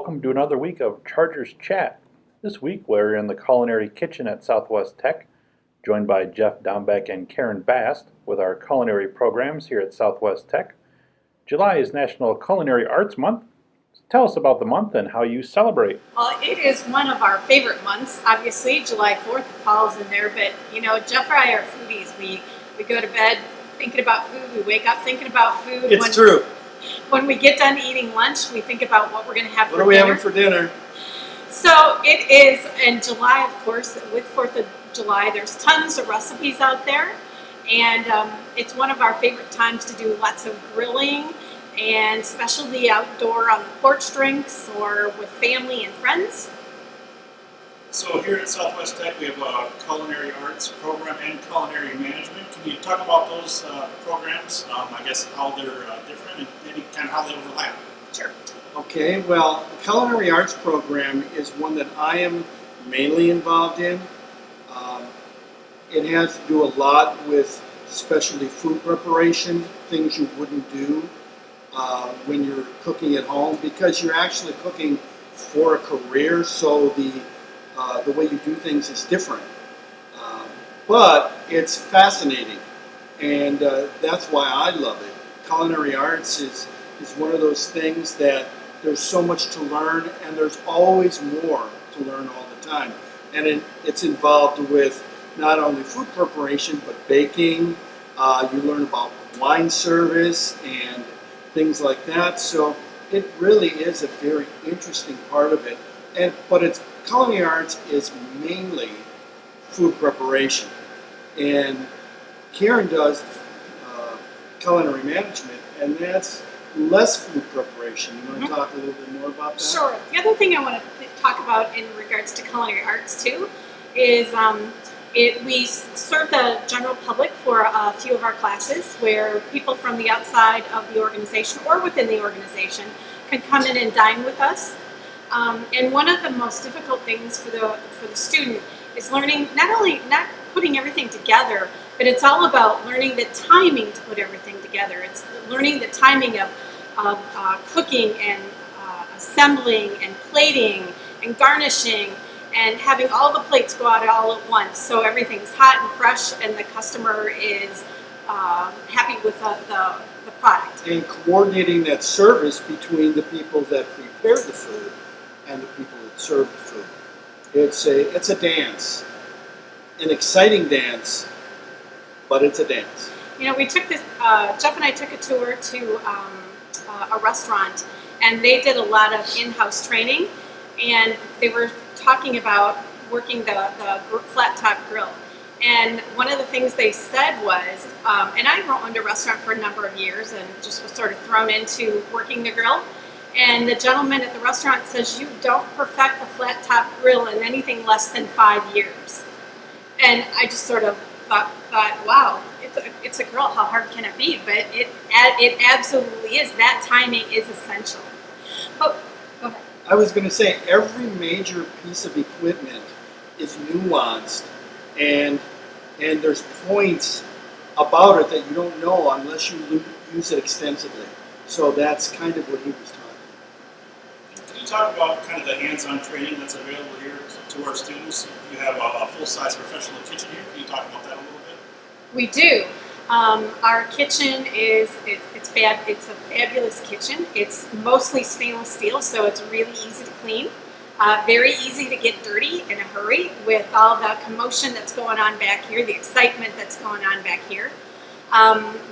Welcome to another week of Chargers Chat. This week we're in the Culinary Kitchen at Southwest Tech, joined by Jeff Dombeck and Karen Bast with our culinary programs here at Southwest Tech. July is National Culinary Arts Month. Tell us about the month and how you celebrate. Well, it is one of our favorite months. Obviously, July 4th falls in there, but Jeff and I are foodies. We go to bed thinking about food. We wake up thinking about food. It's true. When we get done eating lunch, we think about what we're going to have for dinner. What are we having for dinner? So it is in July, of course, with 4th of July, there's tons of recipes out there. And it's one of our favorite times to do lots of grilling and especially outdoor on the porch drinks or with family and friends. So here at Southwest Tech, we have a culinary arts program and culinary management. Can you talk about those programs? I guess how they're different and maybe kind of how they overlap. Sure. Okay, well, the culinary arts program is one that I am mainly involved in. It has to do a lot with specialty food preparation, things you wouldn't do when you're cooking at home, because you're actually cooking for a career, so the way you do things is different. But it's fascinating, and that's why I love it. Culinary arts is one of those things that there's so much to learn, and there's always more to learn all the time. And it's involved with not only food preparation, but baking. You learn about wine service and things like that. So it really is a very interesting part of it. But culinary arts is mainly food preparation. And Karen does culinary management, and that's less food preparation. You want to talk a little bit more about that? Sure. The other thing I want to talk about in regards to culinary arts too is we serve the general public for a few of our classes where people from the outside of the organization or within the organization can come in and dine with us. And one of the most difficult things for the student is learning not putting everything together, but it's all about learning the timing to put everything together. It's learning the timing of cooking and assembling and plating and garnishing and having all the plates go out all at once, so everything's hot and fresh and the customer is happy with the product. And coordinating that service between the people that prepare the food and the people that serve the food. It's a dance, an exciting dance, but it's a dance. We took this. Jeff and I took a tour to a restaurant, and they did a lot of in-house training, and they were talking about working the flat top grill. And one of the things they said was, and I owned a restaurant for a number of years and just was sort of thrown into working the grill. And the gentleman at the restaurant says, you don't perfect the flat top grill in anything less than 5 years. And I just sort of thought, wow, it's a grill. How hard can it be? But it absolutely is. That timing is essential. But go ahead. I was going to say, every major piece of equipment is nuanced, and there's points about it that you don't know unless you use it extensively. So that's kind of what he was talking about. Can you talk about kind of the hands-on training that's available here to our students? You have a full-size professional kitchen here. Can you talk about that a little bit? We do. Our kitchen it's a fabulous kitchen. It's mostly stainless steel, so it's really easy to clean. Very easy to get dirty in a hurry with all the commotion that's going on back here, the excitement that's going on back here.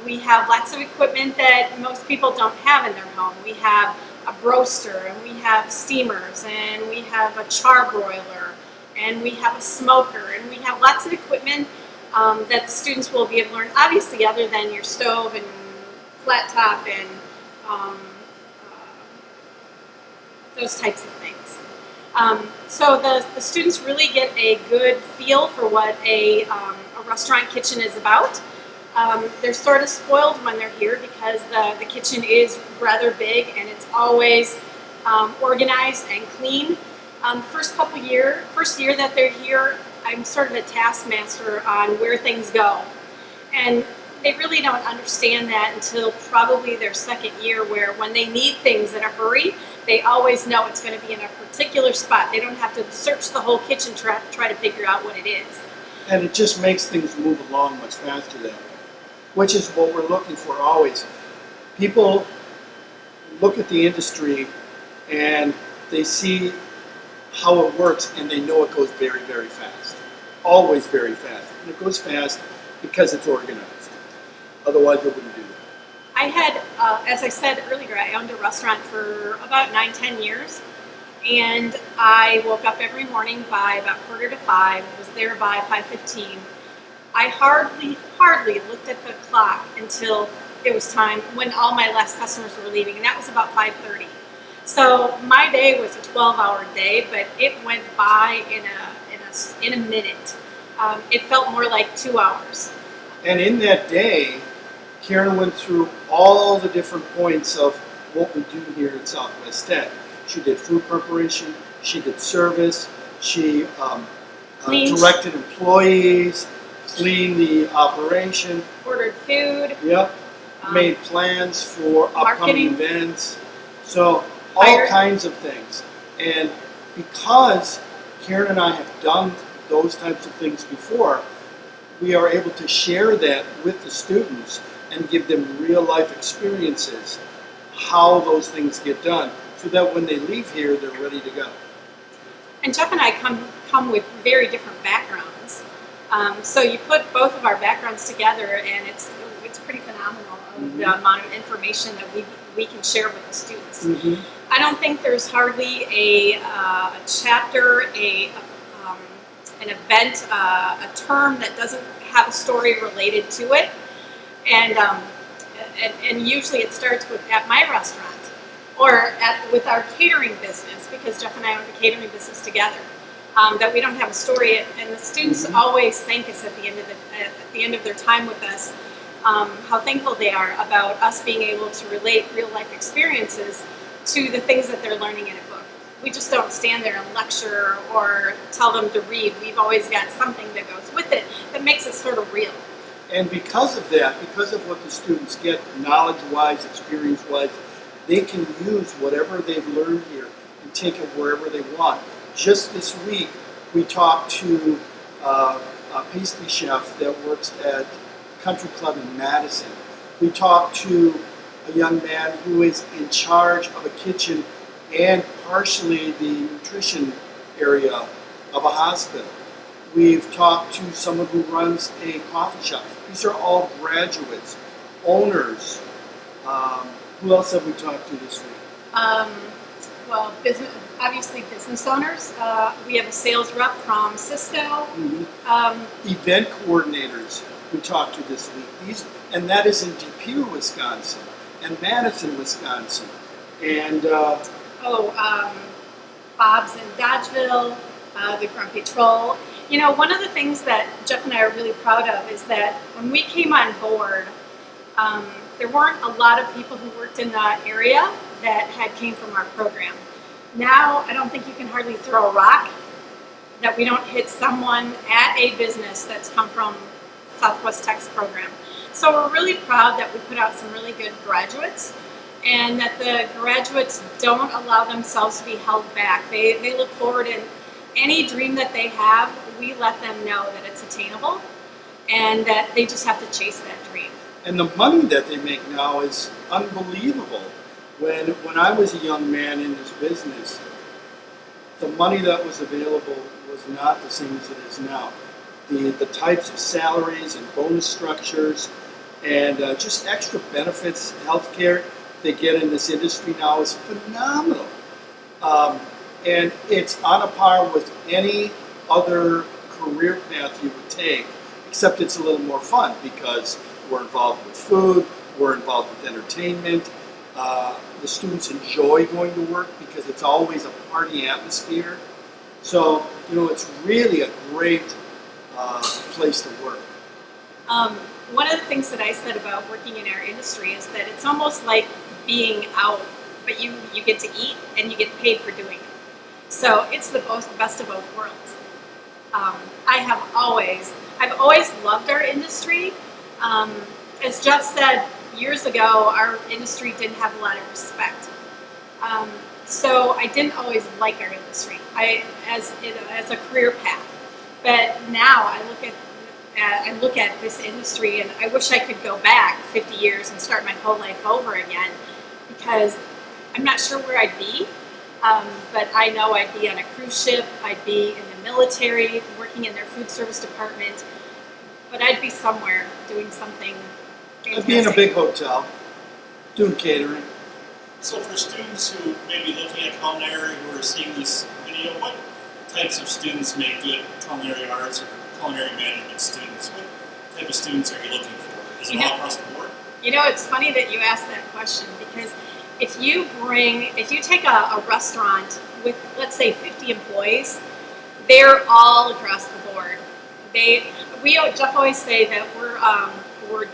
We have lots of equipment that most people don't have in their home. We have a broaster, and we have steamers, and we have a char broiler, and we have a smoker, and we have lots of equipment that the students will be able to learn, obviously, other than your stove and flat top and those types of things. So the students really get a good feel for what a restaurant kitchen is about. They're sort of spoiled when they're here because the kitchen is rather big and it's always organized and clean. First year that they're here, I'm sort of a taskmaster on where things go. And they really don't understand that until probably their second year, where when they need things in a hurry, they always know it's going to be in a particular spot. They don't have to search the whole kitchen to try to figure out what it is. And it just makes things move along much faster that way, which is what we're looking for always. People look at the industry and they see how it works and they know it goes very, very fast. Always very fast. And it goes fast because it's organized. Otherwise, it wouldn't do that. I had, as I said earlier, I owned a restaurant for about 9-10 years. And I woke up every morning by about 4:45, was there by 5:15. I hardly looked at the clock until it was time when all my last customers were leaving, and that was about 5:30. So my day was a 12-hour day, but it went by in a minute. It felt more like 2 hours. And in that day, Karen went through all the different points of what we do here at Southwest Tech. She did food preparation, she did service, she directed employees, cleaned the operation, Ordered food. yep, made plans for upcoming marketing. events. So all Hired. kinds of things. And because Karen and I have done those types of things before, we are able to share that with the students and give them real life experiences, how those things get done, so that when they leave here, they're ready to go. And Jeff and I come with very different backgrounds. So you put both of our backgrounds together, and it's pretty phenomenal the amount of information that we can share with the students. Mm-hmm. I don't think there's hardly a chapter, an event, a term that doesn't have a story related to it. And usually it starts at my restaurant or with our catering business, because Jeff and I own the catering business together. That we don't have a story, and the students always thank us at the end of their time with us. How thankful they are about us being able to relate real life experiences to the things that they're learning in a book. We just don't stand there and lecture or tell them to read. We've always got something that goes with it that makes it sort of real. And because of that, because of what the students get knowledge-wise, experience-wise, they can use whatever they've learned here and take it wherever they want. Just this week, we talked to a pastry chef that works at Country Club in Madison. We talked to a young man who is in charge of a kitchen and partially the nutrition area of a hospital. We've talked to someone who runs a coffee shop. These are all graduates, owners. Who else have we talked to this week? Well, obviously business owners. We have a sales rep from Cisco. Event coordinators we talked to this week. And that is in Depew, Wisconsin, and Madison, Wisconsin, and Bob's in Dodgeville, the Grumpy Troll. You know, one of the things that Jeff and I are really proud of is that when we came on board, there weren't a lot of people who worked in the area that came from our program. Now, I don't think you can hardly throw a rock that we don't hit someone at a business that's come from Southwest Tech's program. So we're really proud that we put out some really good graduates, and that the graduates don't allow themselves to be held back. They look forward, and any dream that they have, we let them know that it's attainable and that they just have to chase that dream. And the money that they make now is unbelievable. When I was a young man in this business, the money that was available was not the same as it is now. The types of salaries and bonus structures and just extra benefits, healthcare they get in this industry now is phenomenal. And it's on a par with any other career path you would take, except it's a little more fun because we're involved with food, we're involved with entertainment. The students enjoy going to work because it's always a party atmosphere. So, it's really a great place to work. One of the things that I said about working in our industry is that it's almost like being out, but you get to eat and you get paid for doing it. So it's the best of both worlds. I've always loved our industry. as Jeff said, years ago, our industry didn't have a lot of respect. So I didn't always like our industry as a career path. But now I look at this industry, and I wish I could go back 50 years and start my whole life over again, because I'm not sure where I'd be. But I know I'd be on a cruise ship, I'd be in the military, working in their food service department, but I'd be somewhere doing something fantastic. I'd be in a big hotel, doing catering. So for students who may be looking at culinary who are seeing this video, what types of students make good culinary arts or culinary management students? What type of students are you looking for? Is it all across the board? You know, it's funny that you asked that question, because if you take a restaurant with, let's say, 50 employees, they're all across the board. Jeff always say that we're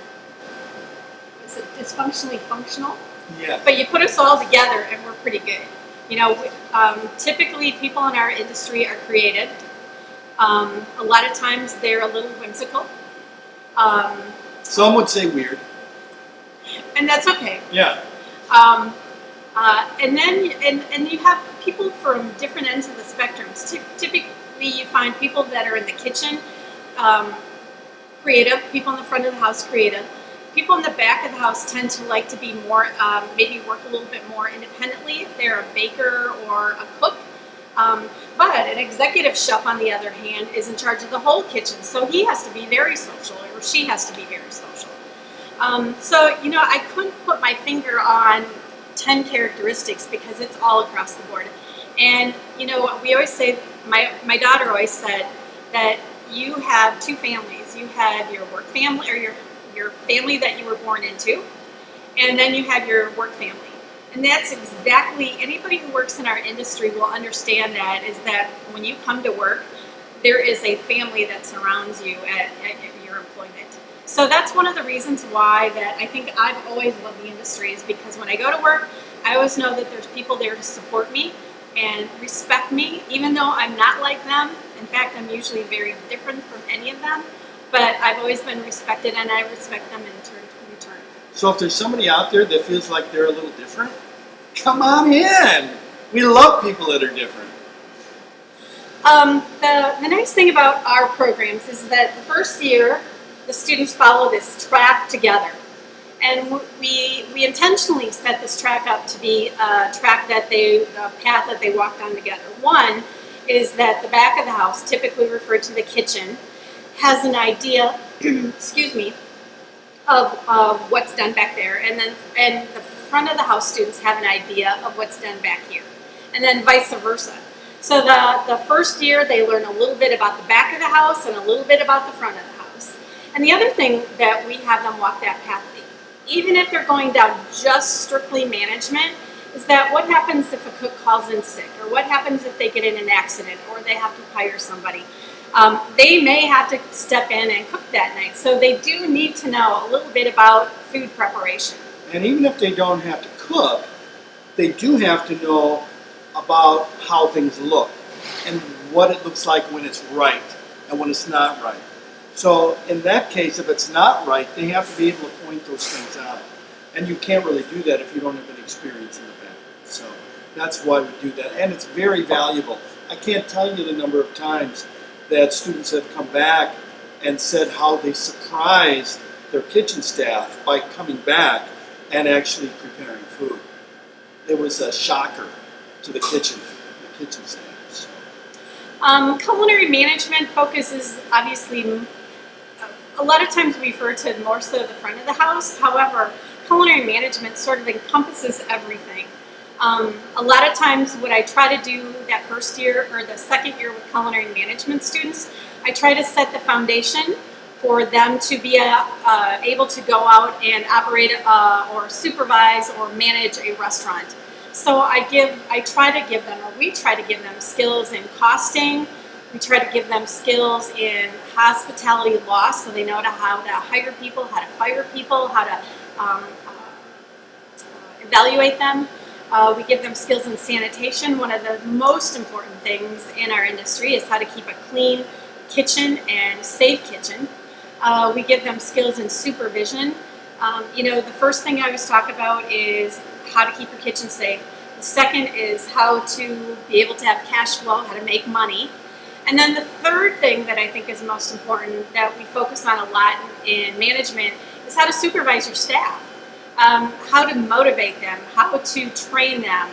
dysfunctionally functional. Yeah. But you put us all together and we're pretty good. You know, typically people in our industry are creative. A lot of times they're a little whimsical. Some would say weird. And that's okay. Yeah. And then and you have people from different ends of the spectrums. Typically you find people that are in the kitchen, creative, people in the front of the house, creative. People in the back of the house tend to like to be more, maybe work a little bit more independently if they're a baker or a cook. But an executive chef, on the other hand, is in charge of the whole kitchen, so he has to be very social, or she has to be very social. So, you know, I couldn't put my finger on 10 characteristics because it's all across the board. And, you know, we always say, my daughter always said that you have two families. You have your work family, or your family that you were born into, and then you have your work family. And that's exactly, anybody who works in our industry will understand that, is that when you come to work, there is a family that surrounds you at your employment. So that's one of the reasons why that I think I've always loved the industry, is because when I go to work, I always know that there's people there to support me and respect me, even though I'm not like them. In fact, I'm usually very different from any of them. But I've always been respected, and I respect them in return. So if there's somebody out there that feels like they're a little different, come on in. We love people that are different. The nice thing about our programs is that the first year, the students follow this track together. And we intentionally set this track up to be a path that they walk down together. One is that the back of the house, typically referred to the kitchen, has an idea, excuse me, of what's done back there, and the front of the house students have an idea of what's done back here, and then vice versa. So the first year they learn a little bit about the back of the house and a little bit about the front of the house. And the other thing that we have them walk that path, even if they're going down just strictly management, is that what happens if a cook calls in sick, or what happens if they get in an accident, or they have to hire somebody. They may have to step in and cook that night. So they do need to know a little bit about food preparation. And even if they don't have to cook, they do have to know about how things look and what it looks like when it's right and when it's not right. So in that case, if it's not right, they have to be able to point those things out. And you can't really do that if you don't have an experience in the back. So that's why we do that. And it's very valuable. I can't tell you the number of times that students have come back and said how they surprised their kitchen staff by coming back and actually preparing food. It was a shocker to the kitchen staff. So. Culinary management focuses, obviously, a lot of times we refer to more so the front of the house. However, culinary management sort of encompasses everything. A lot of times what I try to do that first year or the second year with culinary management students, I try to set the foundation for them to be able to go out and operate or supervise or manage a restaurant. So we try to give them skills in costing. We try to give them skills in hospitality law, so they know how to hire people, how to fire people, how to evaluate them. We give them skills in sanitation. One of the most important things in our industry is how to keep a clean kitchen and safe kitchen. We give them skills in supervision, The first thing I always talk about is how to keep your kitchen safe. The second is how to be able to have cash flow, how to make money. And then the third thing that I think is most important that we focus on a lot in management is how to supervise your staff, how to motivate them, how to train them.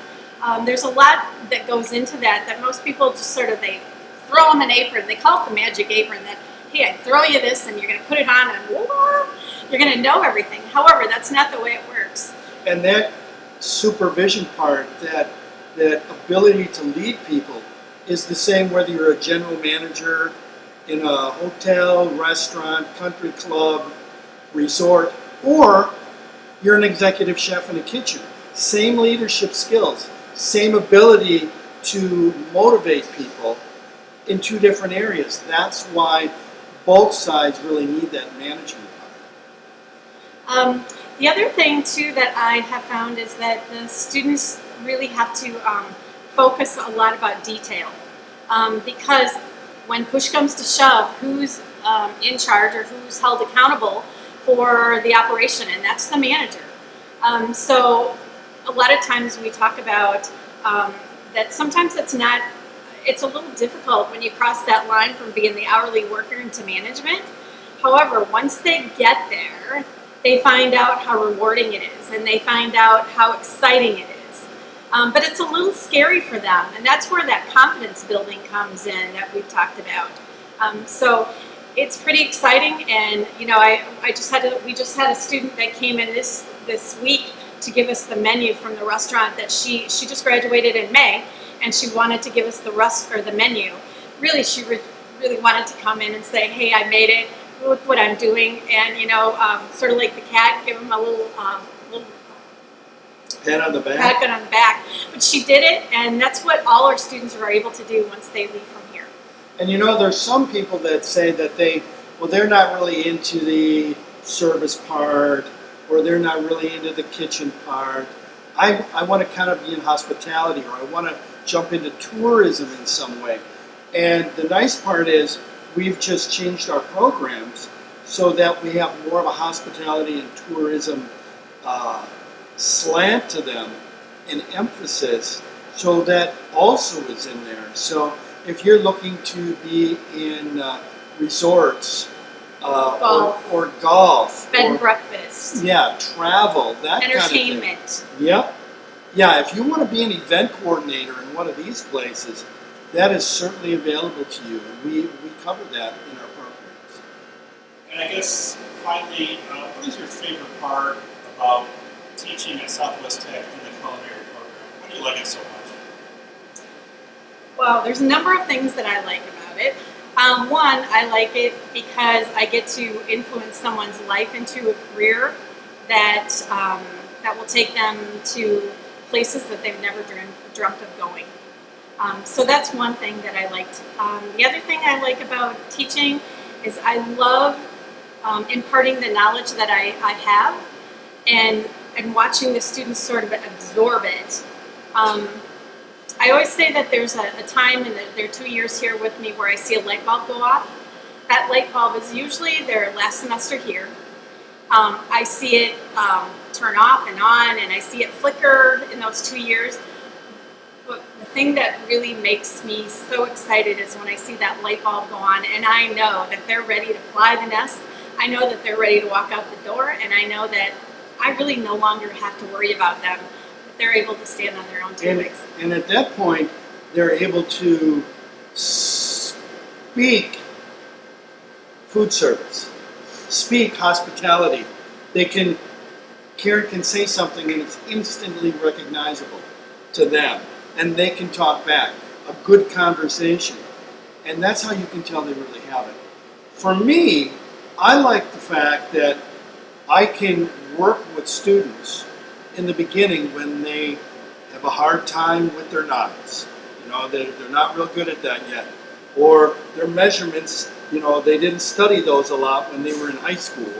There's a lot that goes into that most people just they throw them an apron. They call it the magic apron that, hey, I throw you this and you're going to put it on and whoa, you're going to know everything. However, that's not the way it works. And that supervision part, that ability to lead people, is the same whether you're a general manager in a hotel, restaurant, country club, resort, or you're an executive chef in a kitchen. Same leadership skills, same ability to motivate people in two different areas. That's why both sides really need that management part. The other thing too that I have found is that the students really have to focus a lot about detail, because when push comes to shove, who's in charge or who's held accountable for the operation, and that's the manager. So a lot of times we talk about that sometimes it's a little difficult when you cross that line from being the hourly worker into management. However, once they get there, they find out how rewarding it is, and they find out how exciting it is. But it's a little scary for them, and that's where that confidence building comes in that we've talked about. So it's pretty exciting, and we just had a student that came in this week to give us the menu from the restaurant that she just graduated in May, and she wanted to give us the menu. Really, she really wanted to come in and say, hey, I made it. Look what I'm doing, and sort of like the cat, give him a little Pat on the back. pat on the back. But she did it, and that's what all our students are able to do once they leave from here. And there's some people that say that they're not really into the service part, or they're not really into the kitchen part. I want to kind of be in hospitality, or I want to jump into tourism in some way. And the nice part is we've just changed our programs so that we have more of a hospitality and tourism slant to them, and emphasis, so that also is in there. So if you're looking to be in resorts Golf. or golf, Bed and or breakfast, travel, that kind of thing. entertainment. Yep. Yeah, if you want to be an event coordinator in one of these places, that is certainly available to you, and we cover that in our programs. And I guess finally, what is your favorite part about teaching at Southwest Tech in the culinary program? Why do you like it so much? Well, there's a number of things that I like about it. One, I like it because I get to influence someone's life into a career that will take them to places that they've never dreamt of going. So that's one thing that I liked. The other thing I like about teaching is I love imparting the knowledge that I have and watching the students sort of absorb it. I always say that there's a time in their 2 years here with me where I see a light bulb go off. That light bulb is usually their last semester here. I see it turn off and on, and I see it flicker in those 2 years. But the thing that really makes me so excited is when I see that light bulb go on, and I know that they're ready to fly the nest. I know that they're ready to walk out the door, and I know that I really no longer have to worry about them. That they're able to stand on their own two legs. And at that point, they're able to speak food service, speak hospitality. Karen can say something and it's instantly recognizable to them, and they can talk back. A good conversation, and that's how you can tell they really have it. For me, I like the fact that I can work with students in the beginning when they have a hard time with their knives. They're not real good at that yet. Or their measurements, they didn't study those a lot when they were in high school,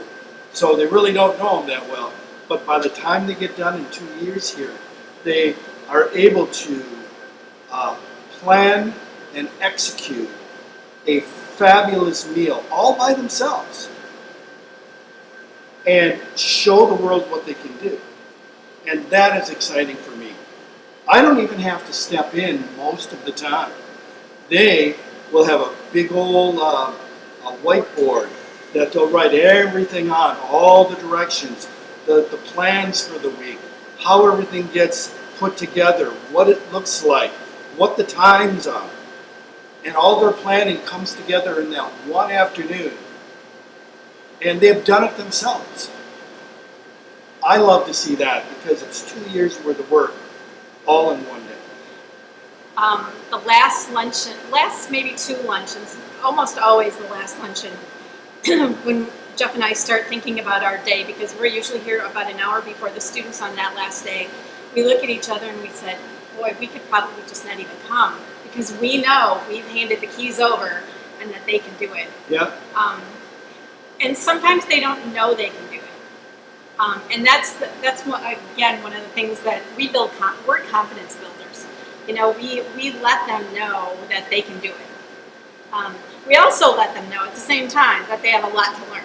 so they really don't know them that well. But by the time they get done in 2 years here, they are able to plan and execute a fabulous meal all by themselves. and show the world what they can do. And that is exciting for me. I don't even have to step in most of the time. They will have a big old a whiteboard that they'll write everything on, all the directions, the plans for the week, how everything gets put together, what it looks like, what the times are. And all their planning comes together in that one afternoon. And they've done it themselves. I love to see that because it's 2 years worth of work all in one day. The last luncheon, last maybe 2 luncheons, almost always the last luncheon, when Jeff and I start thinking about our day, because we're usually here about an hour before the students on that last day, we look at each other and we said, boy, we could probably just not even come, because we know we've handed the keys over and that they can do it. Yeah. And sometimes they don't know they can do it. And that's what, again, one of the things that we build, we're confidence builders. You know, we let them know that they can do it. We also let them know at the same time that they have a lot to learn,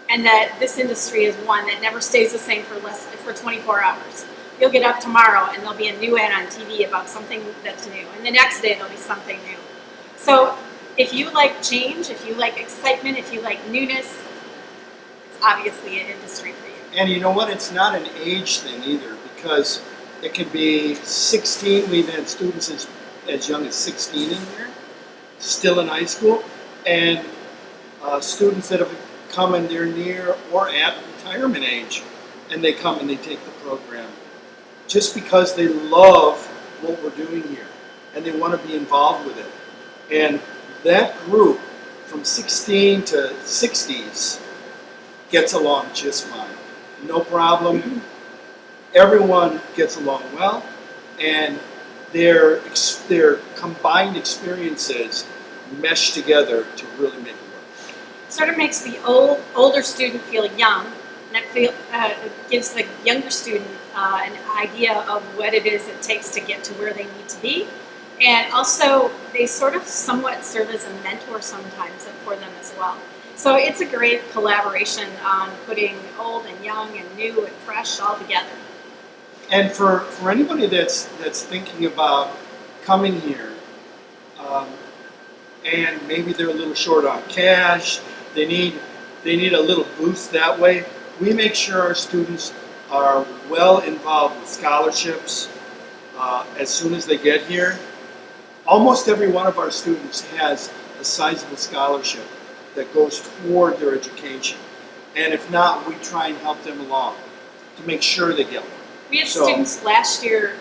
and that this industry is one that never stays the same for 24 hours. You'll get up tomorrow and there'll be a new ad on TV about something that's new, and the next day there'll be something new. So if you like change, if you like excitement, if you like newness, it's obviously an industry for you. And you know what? It's not an age thing either, because it can be 16. We've had students as young as 16 in here, still in high school, and students that have come and they're near or at retirement age, and they come and they take the program just because they love what we're doing here and they want to be involved with it. And that group from 16 to 60s gets along just fine. No problem. Everyone gets along well, and their combined experiences mesh together to really make it work. It sort of makes the older student feel young, and it gives the younger student an idea of what it is it takes to get to where they need to be. And also, they sort of somewhat serve as a mentor sometimes for them as well. So it's a great collaboration on putting old and young and new and fresh all together. And for anybody that's thinking about coming here, and maybe they're a little short on cash, they need a little boost that way, we make sure our students are well involved with scholarships as soon as they get here. Almost every one of our students has a sizable scholarship that goes toward their education. And if not, we try and help them along to make sure they get one. We had students last year,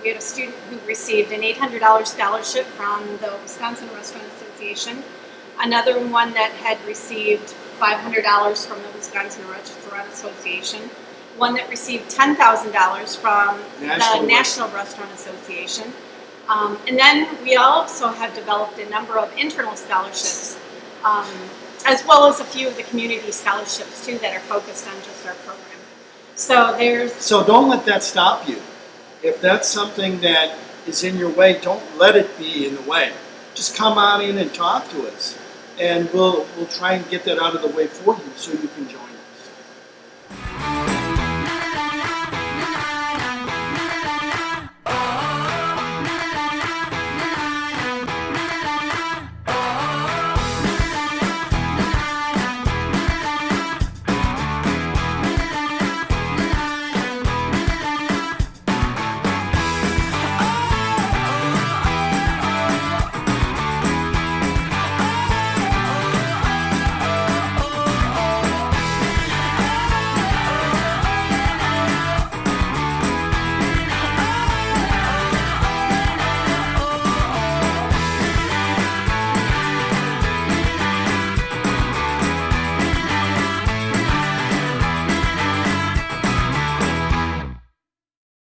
we had a student who received an $800 scholarship from the Wisconsin Restaurant Association, another one that had received $500 from the Wisconsin Restaurant Association, one that received $10,000 from the National Restaurant Association. And then we also have developed a number of internal scholarships, as well as a few of the community scholarships too that are focused on just our program. So don't let that stop you. If that's something that is in your way, don't let it be in the way. Just come on in and talk to us, and we'll try and get that out of the way for you so you can join us.